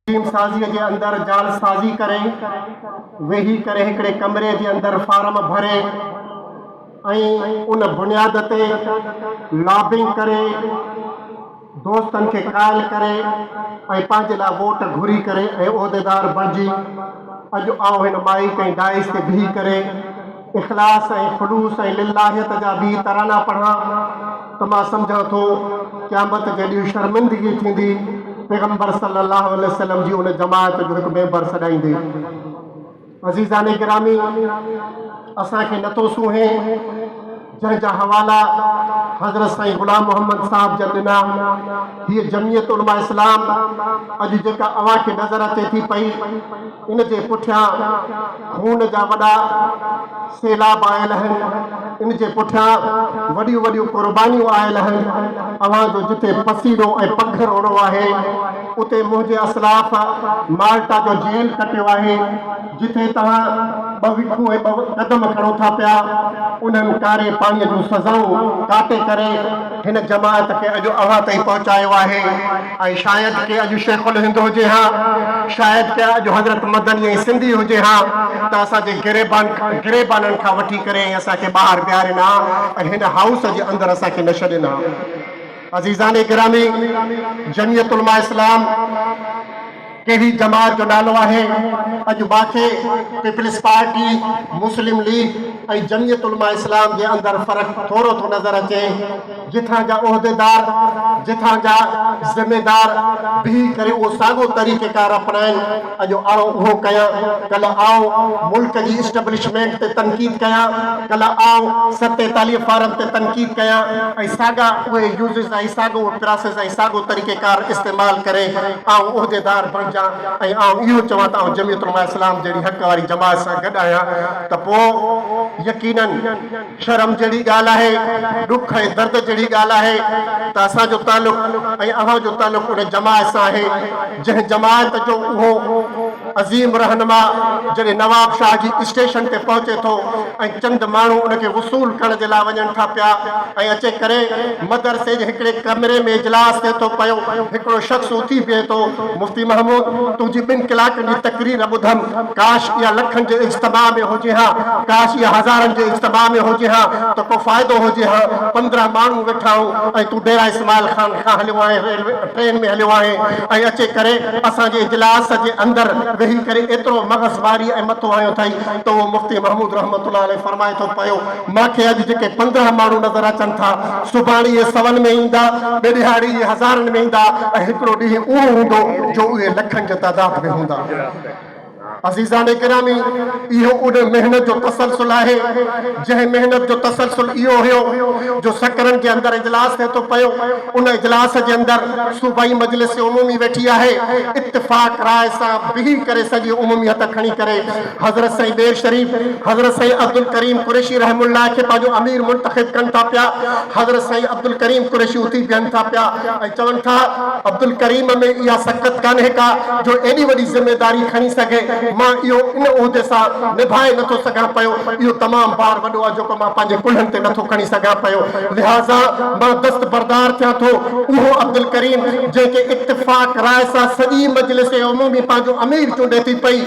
Team साज़ी के अंदर जाल साज़ी करे वेही करे हिकड़े कमरे के अंदर फार्म भरे उन बुनियाद ते लॉबिंग करे दोस्तन के कायल करे पांच ला वोट घुरी करे उहदेदार बणजी अज आउं हिन माई कई डाइस ते भी करे इखलास खुलूस लिल्लाहियत जा भी तराना पढ़ा तो मां समझा थो क़यामत के ॾींहुं शर्मिंदगी थींदी पैगंबर सल्लल्लाहु अलैहि वसल्लम जी उन जमात जो एक मेंबर सॾाईंदे। अज़ीज़ाने गिरामी असांखे नथो सूहे जंहिंजा हवाला हज़रत साईं गुलाम मोहम्मद साहब जा ॾिना हीअ जमियत उलमा इस्लाम अॼु जेका अव्हांखे नज़र अचे थी पई इन जे पुठियां खून जा वॾा सैलाब आयल आहिनि इन जे पुठियां वॾियूं वॾियूं क़ुर्बानियूं आयल आहिनि अव्हां जो जिते पसीनो ऐं पग रोड़ो आहे उते मुंहिंजे असलाफ माल्टा जो जेल कटियो आहे जिथे तव्हां ॿ विखूं ऐं ॿ कदम खणो था पिया उन्हनि कारे पाणीअ जूं सज़ाऊं काटे करे हिन जमात खे अॼु अव्हां ताईं पहुचायो आहे ऐं शायदि के अॼु शेखुल हिंद हुजे हा शायदि के अॼु हज़रत मदनी ऐं सिंधी हुजे हा त असांजे गिरेबाननि खां वठी करे असांखे ॿाहिरि बीहारिन हा ऐं हिन हाउस जे अंदरि असांखे न छॾिन हा। अज़ीज़ाने गिरामी जमियत उलमा इस्लाम कहिड़ी जमात जो नालो आहे अॼु बाक़ी पीपल्स पार्टी मुस्लिम लीग ऐं जमियत उलमा इस्लाम जे अंदरि फ़र्क़ु थोरो थो नज़र अचे जिथां जा उहदेदार जिथां जा ज़िम्मेदार बीह करे उहो साॻियो तरीक़ेकार अपनाइनि अॼु आउं उहो कयां कल्ह आउं मुल्क जी इस्टेब्लिशमेंट ते तनक़ीद कयां कल्ह आउं 47 फारम ते तनक़ीद कयां ऐं साॻा उहे यूज़िस ऐं साॻियो प्रोसेस ऐं साॻियो तरीक़ेकार इस्तेमालु करे आउं उहदेदार बणिजां ऐं आउं इहो चवां त जमियत उलमा इस्लाम जहिड़ी हक़ वारी जमात सां गॾु आहियां त पोइ यकीनन शर्म जहिड़ी ॻाल्हि आहे ॾुख ऐं दर्द जहिड़ी ॻाल्हि आहे त असांजो तालुक़ ऐं अव्हां जो तालुक़ उन जमात सां आहे जंहिं जमात जो उहो अज़ीम रहनुमा जॾहिं नवाब शाह जी स्टेशन ते पहुचे थो ऐं चंद माण्हू उनखे वसूल करण जे लाइ वञनि था पिया ऐं अचे करे मदरसे जे हिकिड़े कमरे में इजलास थिए थो पियो हिकिड़ो शख़्स उथी बीहे थो मुफ्ती महमूद तुंहिंजी 2 कलाकनि जी तकरीर ॿुधमि काश इहा लखनि जे इज्तिमा में हुजे हा काश इहा हज़ारनि जे इज्तिमा में हुजे हा त को फ़ाइदो हुजे हा 15 माण्हू वेठा आहियूं ऐं तूं डेरा इस्माइल खान खां हलियो आहे रेलवे ट्रेन में हलियो आहे ऐं अचे करे असांजे इजलास जे अंदरि वेही करे एतिरो मग़ज़बारी ऐं मथो आयो अथई त उहो मुफ्ती महमूद रहमतुल्लाह अलैह फरमाए थो पियो मूंखे अॼु जेके 15 माण्हू नज़र अचनि था सुभाणे इहे 100 में ईंदा ॿिए ॾिहाड़ी इहे हज़ारनि में ईंदा ऐं हिकिड़ो ॾींहुं उहो हूंदो जो उहे लखनि जे तादाद में हूंदा। अज़ीज़ाने गिरामी इहो उन मेहनत जो तसलसल आहे जंहिं मेहनत जो तसलसल इहो हुयो जो सकरनि जे अंदरि इजलास थिए थो पियो उन इजलास जे अंदरि सूबाई मजलिस उमूमी वेठी आहे इत्तिफ़ाक़ राय सां बीही करे सॼी उमूमियत खणी करे हज़रत साईं बेर शरीफ़ हज़रत साईं अब्दुल करीम कुरैशी रहमुल्लाह खे पंहिंजो अमीर मुंतखब कनि था पिया हज़रत साईं अब्दुल करीम कुरैशी उथी बीहनि था पिया ऐं चवनि था अब्दुल करीम में इहा सकत कान्हे का जो एॾी वॾी ज़िम्मेदारी खणी सघे मां इहो इन उहिदे सां निभाए नथो सघां पियो इहो तमामु बार वॾो आहे जेको मां पंहिंजे कुल्हनि ते नथो खणी सघां पियो लिहाज़ा मां दस्तबरदार थियां थो उहो अब्दुल करीम जंहिंखे इत्तिफ़ाक़ राय सां सॼी मजलिस उमूमी पंहिंजो अमीर चूंडे थी पई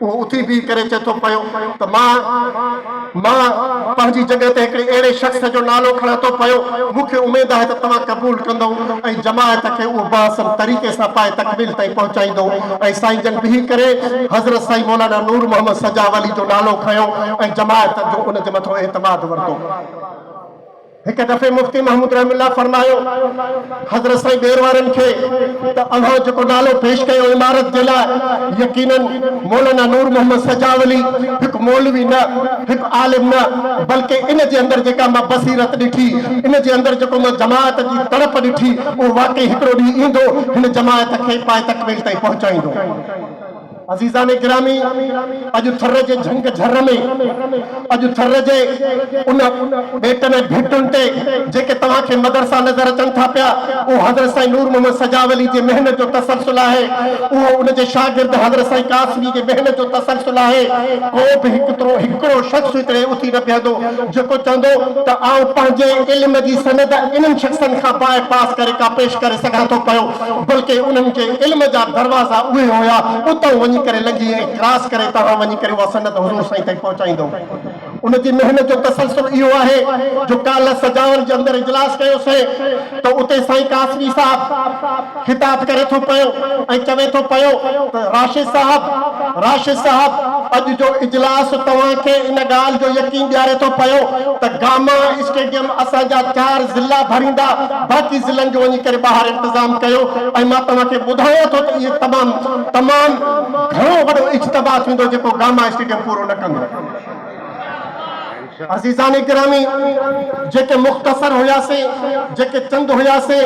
उहो उथी बीह करे चए थो पियो त मां पंहिंजी जॻह ते हिकिड़े अहिड़े शख़्स जो नालो खणां थो पियो मूंखे उमेद आहे त तव्हां क़बूल कंदो ऐं जमात खे उहो बासन तरीक़े सां पाए तकमील ताईं पहुचाईंदो ऐं साईं जन बीह करे हज़रत साईं मौलाना नूर मोहम्मद सजावली जो नालो खयो ऐं जमात जो उन जे मथां एतमाद वरितो। हिकु दफ़े मुफ्ती महमूद रहमुल्लाह फरमायो हज़रत साईं बेर वारनि खे त अव्हां जेको नालो पेश कयो इमारत जे लाइ यकीनन मौलाना नूर मोहम्मद सजावली हिकु मौलवी न हिकु आलिम न बल्कि इन जे अंदरि जेका मां बसीरत ॾिठी इन जे अंदरि जेको मां जमात जी तड़प ॾिठी उहो वाकई हिकिड़ो ॾींहुं ईंदो हिन जमात खे पाए तकमील ताईं पहुचाईंदो। अज़ीज़ान गिरामी अॼु थर जे झंग झर में अॼु थर जे उन ॿेट में भिटुनि ते जेके तव्हांखे मदरसा नज़र अचनि था पिया उहो हज़रत साईं नूर मोहम्मद सजावली जे महिनत जो तसलसल आहे उहो उन जे शागिर्द हज़रत साईं कासमी जे महिनत जो तसलसल आहे को बि हिकिड़ो शख़्स हिकिड़े उथी न बीहंदो जेको चवंदो त आउं पंहिंजे इल्म जी सनद इन्हनि शख़्सनि खां बाए पास करे का पेश करे सघां थो पियो बल्कि उन्हनि खे इल्म जा दरवाज़ा उहे हुया उतां वञी करे लंघी ऐं क्रॉस करे तव्हां वञी करे उहा सनद हुज़ूर साईं ताईं पहुचाईंदो उन जी महिनत जो तसलसल इहो आहे जो काल्ह सजावल जे अंदरि इजलास कयोसीं त उते साईं कासमी साहब खिताब करे थो पियो ऐं चवे थो पियो त राशिद साहब अॼु जो इजलास तव्हांखे इन ॻाल्हि जो यकीन ॾियारे थो पियो त गामा स्टेडियम असांजा 4 ज़िला भरींदा बाक़ी ज़िलनि जो वञी करे ॿाहिरि इंतज़ाम कयो ऐं मां तव्हांखे ॿुधायां थो त इहो तमामु घणो वॾो इज्तिमा थींदो जेको गामा स्टेडियम पूरो न कंदो अज़ीज़ान गिरामी जेके मुख़्तसर हुयासीं जेके चंद हुयासीं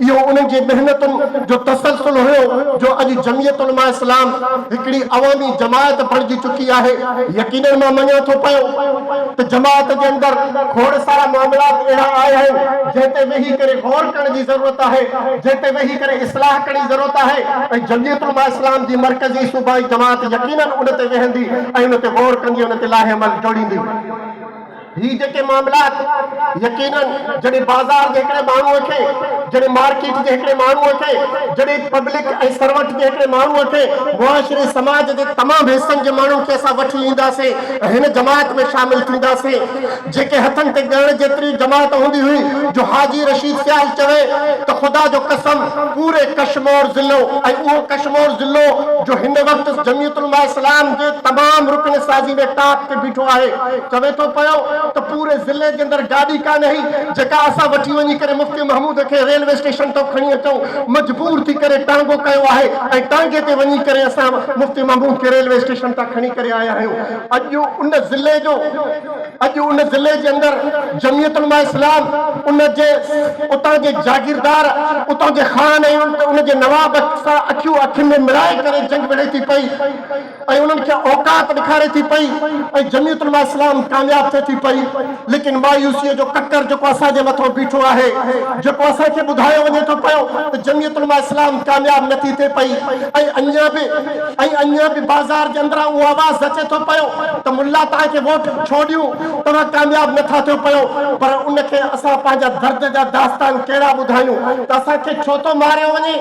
इहो उन्हनि जी महिनतुनि जो तसलसल हुयो जो अॼु जमियत उलमा इस्लाम हिकिड़ी अवामी जमायत बणिजी चुकी आहे यकीनन मां मञां थो पियो त जमायत जे अंदरि खोड़ सारा मामलात अहिड़ा आया आहिनि जंहिं ते वेही करे गौर करण जी ज़रूरत आहे जंहिं ते वेही करे इस्लाह करण जी ज़रूरत आहे ऐं जमियत उलमा इस्लाम जी मर्कज़ी सूबाई जमात यकीनन उन ते वेहंदी ऐं उन ते गौर कंदी उन ते लाहे अमल जोड़ींदी ही जेके मामलात यकीनन जॾहिं बाज़ार जे हिकिड़े माण्हूअ खे जॾहिं मार्केट जे हिकिड़े माण्हूअ खे जॾहिं पब्लिक ऐं सर्वंट जे हिकिड़े माण्हूअ खे मुआशिरे समाज जे तमामु हिसनि जे माण्हुनि खे असां वठी ईंदासीं हिन जमात में शामिल थींदासीं जेके हथनि ते ॻणण जेतिरी जमात हूंदी हुई जो हाजी रशीद सियाल चवे त ख़ुदा जो कसम पूरे कश्मीर ज़िलो ऐं उहो कश्मीर ज़िलो जो हिन वक़्तु जमियत उलमा इस्लाम जे तमामु रुकन साज़ी में टॉप ते बीठो आहे चवे थो पियो तो पूरे जिले के अंदर गाड़ी का नहीं जका असा वठी वनी करे मुफ्ती महमूद के रेलवे स्टेशन तो खणी अचो मजबूर थी करे टांगो कयो आहे ऐं टांगे ते वनी करे असा मुफ्ती महमूद के रेलवे स्टेशन तक खणी करे आया आहियूं अॼु उन ज़िले जे अंदर जमियत उलमा इस्लाम उन जे उतां जे जागीरदार उतां जे खान ऐं उन जे नवाब सां अखियूं अखियुनि में मिलाए करे जंग विढ़े थी पई ऐं उन्हनि खे औकात ॾेखारे थी पई ऐं जमियत उलमा इस्लाम कामयाब थिए थी पई लेकिन मायूसीअ जो ककर जेको असांजे मथां बीठो आहे जेको असांखे ॿुधायो वञे थो पियो त जमियत उलमा इस्लाम कामयाब नथी थिए पई ऐं अञा बि बाज़ार जे अंदरां उहो आवाज़ अचे थो पियो त मुल्ला तव्हांखे वोट छो ॾियूं तव्हां कामयाब नथा थियो पियो पर उनखे असां पंहिंजा दर्द जा दास्तान कहिड़ा ॿुधायूं त असांखे छो थो मारियो वञे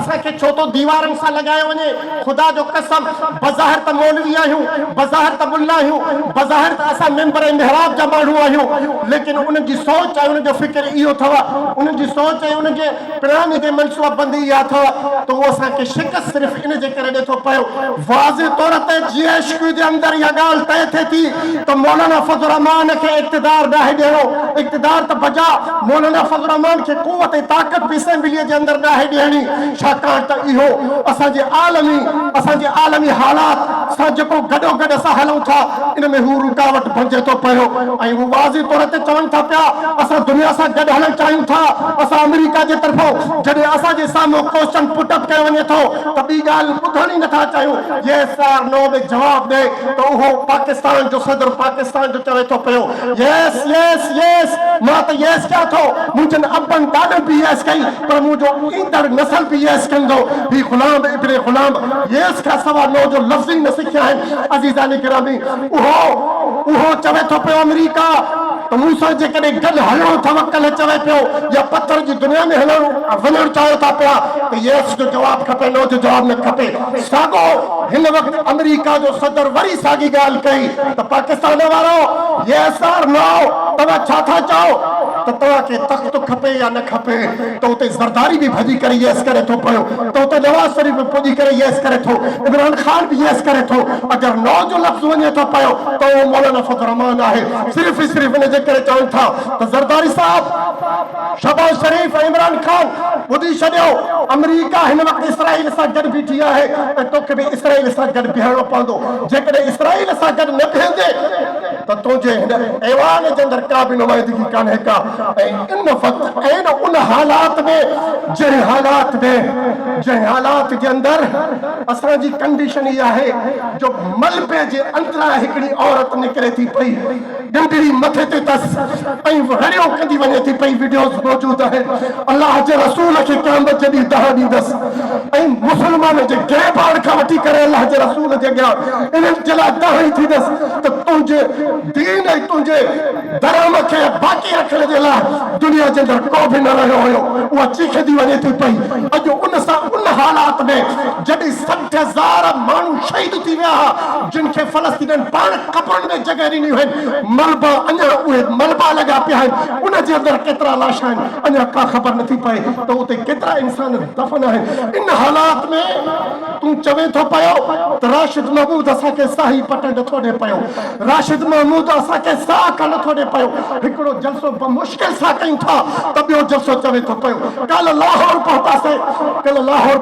असांखे छो थो दीवारनि सां लॻायो वञे ख़ुदा जो कसम बज़ाहिर त मौलवी आहियूं बज़ाहिर त मुल्ला आहियूं बज़ाहिर त असां मेंबर मेहराब जा माण्हू आहियूं लेकिन उन्हनि जी सोच ऐं उन्हनि जो फ़िक्र इहो अथव उन्हनि जी सोच ऐं उन्हनि जे प्लान जे मनसूबाबंदी इहा अथव त उहो असांखे शिकस्त सिर्फ़ु इन जे करे ॾिए थो पियो वाज़े तौर ते जीअं इश्क़ जे अंदरि इहा ॻाल्हि तय थिए थी त मौलाना फज़ल रहमान खे इक़्तिदार नाहे ॾियणो इक़्तिदार त बजा मौलाना फज़ल रहमान खे क़ुवत ऐं ताक़त बि असेंबलीअ जे अंदरि नाहे ॾियणी छाकाणि त इहो असांजे आलमी हालात सां जेको गॾोगॾु असां हलूं था इन में हू रुकावट बणिजे थो पियो ऐं हू वाज़ी तौर ते चवनि था पिया असां दुनिया सां गॾु हलणु चाहियूं था असां अमेरिका जे तरफ़ां जॾहिं असांजे साम्हूं क्वेश्चन पुट अप कयो वञे थो त ॿी ॻाल्हि ॿुधण ई नथा चाहियूं येस आर नो में जवाबु ॾे त उहो पाकिस्तान जो सदर पाकिस्तान जो चवे थो पियो येस येस येस मां त येस कयां थो मुंहिंजनि अबनि ॾाढनि बि येस कई पर मुंहिंजो ईंदड़ नसल बि येस कंदो ही ग़ुलाम इब्ने ग़ुलाम येस खां सवाइ नो जो लफ़्ज़ ई न सिखिया आहिनि अज़ीज़ान गिरामी उहो चवे थो पियो अमेरिका त मूंसां जेकॾहिं गॾु हलणो तवक्कल चवे पियो या पत्थर जी दुनिया में वञणु चाहियो था पिया त येस जो जवाबु खपे नो जो जवाबु न खपे साॻो हिन वक़्तु अमेरिका जो सदर वरी साॻी ॻाल्हि कई त पाकिस्तान वारो येस आर नो तव्हां छा था चओ त तव्हांखे तख़्त खपे या न खपे त उते ज़रदारी बि भॼी करे येस करे थो पियो त उते नवाज़ शरीफ़ बि पुॼी करे येस करे थो इमरान ख़ान बि येस करे थो अगरि नो जो लफ़्ज़ वञे थो पियो त उहो मौलाना फज़ल रहमान आहे सिर्फ़ु इन जे करे चवनि था त ज़रदारी साहब शहबाज शरीफ़ ऐं इमरान ख़ान ॿुधी छॾियो अमेरिका हिन वक़्तु इसराइल सां गॾु बीठी आहे ऐं तोखे बि इसराइल सां गॾु बीहणो पवंदो जेकॾहिं इसराइल सां गॾु न बीहंदे त तुंहिंजे हिन ऐवान जे अंदरि का बि नुमाइंदगी कान्हे का। ऐं इन वक़्तु ऐं उन हालात में जंहिं हालात जे अंदरि असांजी कंडीशन इहा आहे जो मलबे जे अंदरां हिकिड़ी औरत निकिरे थी पई, डंडड़ी मथे ते अथसि ऐं रड़ियो कंदी वञे थी पई। वीडियोस मौजूद आहिनि। अलाह जे रसूल खे क़यामत जॾहिं दहा ॾींदसि ऐं मुस्लमान जे गिरबान खां वठी करे अलाह जे रसूल जे अॻियां इन्हनि जे लाइ दहाई थींदसि त तुंहिंजे दीन ऐं तुंहिंजे धर्म खे बाक़ी रखण जे लाइ दुनिया जे अंदरि को बि न रहियो हुयो। उहा चीखंदी वञे थी पई। अॼु उन सां उन हालात में जॾहिं 60,000 माण्हू शहीद थी विया हुआ, जिन खे फ़लस्तीननि पाण कब्रुनि में जॻह ॾिनी हुई, मलबा अञा उहे मलबा लॻा पिया आहिनि। उन जे अंदरि केतिरा लाश आहिनि अञा का ख़बर नथी पए त उते केतिरा इंसान दफ़न आहिनि। इन हालात में तूं चवे थो पियो त राशिद महमूद असांखे साही पट नथो ॾे पियो, राशिद महमूद असांखे साह कान नथो ॾे पियो। हिकिड़ो जलसो मुश्किल सां कयूं था त ॿियो जलसो चवे थो पियो कल लाहौर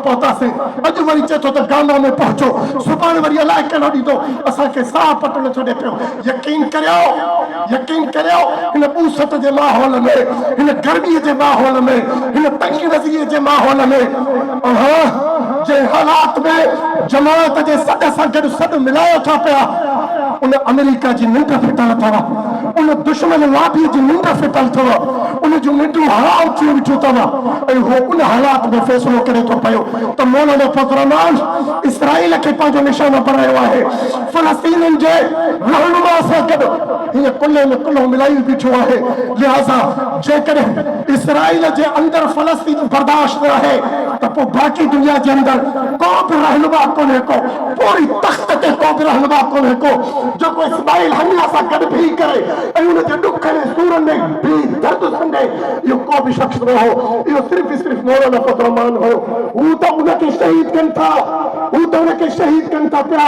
पहुतासीं, अॼु वरी चए थो त गाना में पहुचो, सुभाणे वरी अलाए कहिड़ो ॾींदो, असांखे साह पट नथो ॾे पियो। यकीन करियो हिन ॿूसट जे माहौल में, हिन गर्मीअ जे माहौल में, हिन तंगी नज़रीअ जे माहौल में, जे हालात में जमात जे सॾ सां गॾु सॾ मिलायो था पिया, उन अमेरिका जी निंड फिटल अथव, उन दुश्मन लाबी जी निंड फिटल अथव, उन जूं निंडूं हराम थी बीठियूं अथव। ऐं उहो उन हालात में फ़ैसिलो करे थो पियो त मौलाना फज़लुर रहमान इसराइल खे पंहिंजो निशानो बनायो आहे। फ़लस्तीननि जे रहनुमा सां गॾु हीअं कुल्हे में कुल्हो मिलाई बीठो आहे। लिहाज़ा जेकॾहिं इसराइल जे अंदरि फ़लस्तीन बर्दाश्त न आहे त पोइ बाक़ी दुनिया जे अंदरि को बि रहनुमा कोन्हे को, पूरी तख़्त ते को बि रहनुमा कोन्हे को जेको इस्माइल हनिया सां गॾु बीही करे ऐं उन जे ॾुखनि सूरनि में बि दर्द संगे इहो को बि शख़्स न हो। इहो सिर्फ़ु मौलाना फज़लुर रहमान हो। हू त उनखे शहीद कनि था पिया।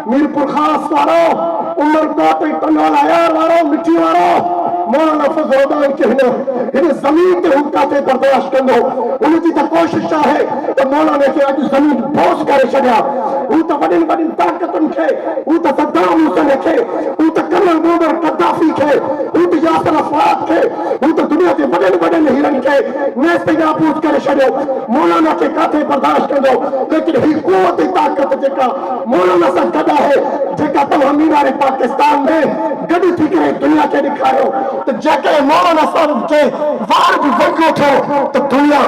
मीरपुर ख़ास वारो, उमरकोट टंडवाला यार वारो, मिठी वारो मौलाना फज़लुर रहमान खे हिन ज़मीन ते हू किथे बर्दाश्त कंदो। उनजी त कोशिश आहे त मौलाना खे अॼु ज़मीन बोझ करे छॾिया। हू त वॾियुनि ताक़तुनि खे, हू त सद्दाम हुसैन खे, हू त कर्नल मुअम्मर क़द्दाफ़ी खे, हू त यासिर अराफ़ात खे, हू त दुनिया जे वॾनि हीरनि खे नेस्त नाबूद करे छॾियो। मौलाना खे किथे बर्दाश्त कंदो। लेकिन ही क़ुव्वत ताक़त जेका मौलाना सां गॾु आहे, जेका तव्हां मीनारे पाकिस्तान में गॾु थी करे दुनिया खे ॾेखारियो त जेकॾहिं मौलाना साहिब जे वार बि वंगो थियो त दुनिया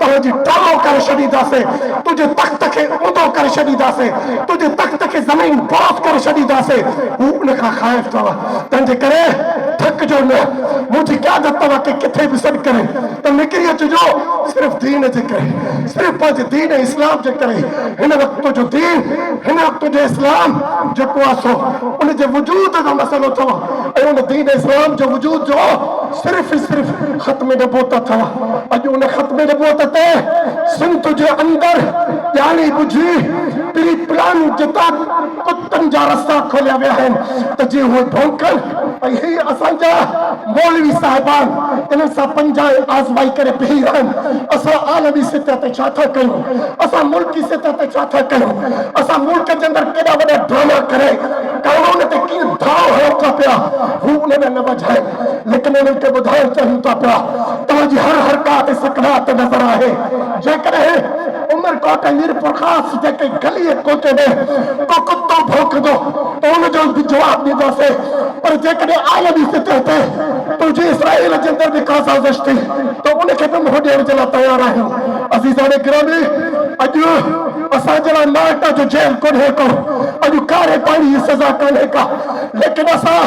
तव्हांजी टालो करे छॾींदासीं, तुंहिंजे तख़्त खे ऊंधो करे छॾींदासीं, तुंहिंजे तख़्त खे ज़मीन बोस करे छॾींदासीं। हू उन खां ख़ाइफ़ अथव। तंहिंजे करे थकिजो न। मुंहिंजी क़यादत तव्हांखे किथे बि सॾु करे त निकिरी अचिजो, सिर्फ़ु दीन जे करे, सिर्फ़ु पंहिंजे दीन इस्लाम जे करे। हिन वक़्त जो दीन, हिन वक़्त जो इस्लाम जेको आहे सो उन जे वजूद जो मसइलो अथव। ऐं उन दीन इस्लाम जो वजूद जो सिर्फ़ु ख़त्म नबूवत अथव। अॼु उन ख़त्म नबूवत ते सिंध जे अंदरि ॼाणी बुझी प्री प्लान जितां कुतनि जा रस्ता खोलिया विया आहिनि त जीअं उहे भौंकनि। ऐं ही असांजा मौलवी साहिबान इन्हनि सां पंजा आज़माई करे बीही रहनि। असां आलमी सतह ते छा था कयूं, असां मुल्की सतह ते छा था कयूं, असां मुल्क जे अंदरि केॾा वॾा ड्रामा करे कानून ते कीअं धाव हणूं था पिया, हू उन में न वधाए। लेकिन उन्हनि खे ॿुधाइणु चाहियूं था पिया तव्हांजी हर हरकत सकरात नज़र आहे। जेकॾहिं उमरकोट मीरपुर ख़ास जेके गलीअ कोटे में को कुतो भौंकंदो त उनजो बि जवाबु ॾींदासीं। पर जेकॾहिं आलमी सतह ते तुंहिंजी इसराइल जे अंदरि बि का साज़िश थी त उनखे बि मुंहुं ॾियण जे लाइ तयारु आहियूं। अज़ीज़ान गिरामी, अॼु असांजे लाइ माइट जो जेल कोन्हे को, अॼु कारे पाणी जी सज़ा कान्हे का, लेकिन असां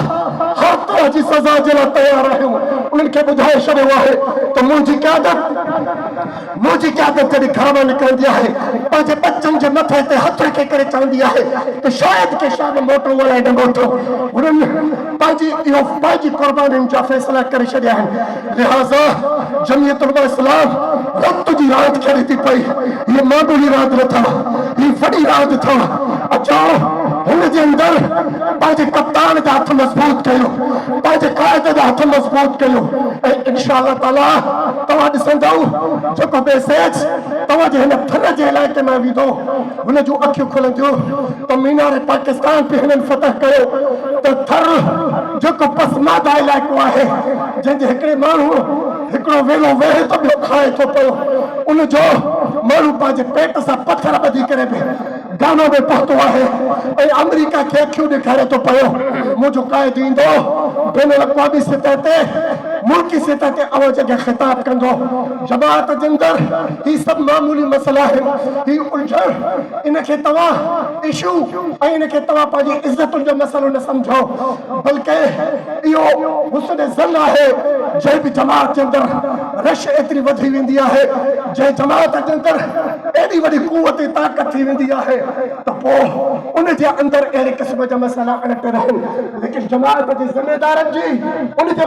हर तरह जी सज़ा जे लाइ तयारु आहियूं। उन्हनि खे ॿुधाए छॾियो आहे त मुंहिंजी क़यादत जॾहिं घर मां निकिरंदी आहे पंहिंजे बच्चनि जे मथे ते हथ रखी करे चवंदी आहे त शायदि के शायदि मोटो अलाए न मोटो। उन्हनि पंहिंजी क़ुर्बानियुनि जा फ़ैसिला करे छॾिया आहिनि। लिहाज़ा जमीयत उलमा इस्लाम वक़्त जी रांदि खेॾे थी पई। हीअ मामूली रांदि न अथव, हीअ वॾी रांदि अथव। अचो हिन जे अंदरि पंहिंजे कप्तान जा हथ मज़बूत कयो, पंहिंजे क़ाइद जा हथ मज़बूत कयो ऐं इंशाअल्लाह ताला तव्हां ॾिसंदव जेको मैसेज तव्हांजे हिन थर जे इलाइक़े में वेंदो हुन जूं अखियूं खुलंदियूं त मीनार पाकिस्तान बि हिननि फतह कयो त थर जेको पसमादा इलाइक़ो आहे जंहिंजे हिकिड़े माण्हू हिकिड़ो वेलो वेहे थो ॿियो खाए थो पियो उनजो माण्हू पंहिंजे पेट सां पथर ॿधी करे बि गानो में पहुतो आहे ऐं अमेरिका खे अखियूं ॾेखारे थो पियो मुंहिंजो क़ाइद ईंदो बैन अक़वामी सतह ते मुल्की सतह ते आवाज़ खे ख़िताब कंदो जमात जे अंदरि ही सभु मामूली मसइला आहिनि ही उलझण इनखे तव्हां इशू ऐं इनखे तव्हां पंहिंजी इज़तुनि जो मसइलो न सम्झो बल्कि इहो हुस्न ज़न आहे जंहिं बि जमात जे अंदरि रश एतिरी वधी वेंदी आहे जंहिं जमात जे अंदरि एॾी वॾी कुवत ऐं ताक़त थी वेंदी आहे त पोइ उन जे अंदरि अहिड़े क़िस्म जा मसइला अणट रहनि लेकिन जमात जे ज़िमेदारनि जी उन जे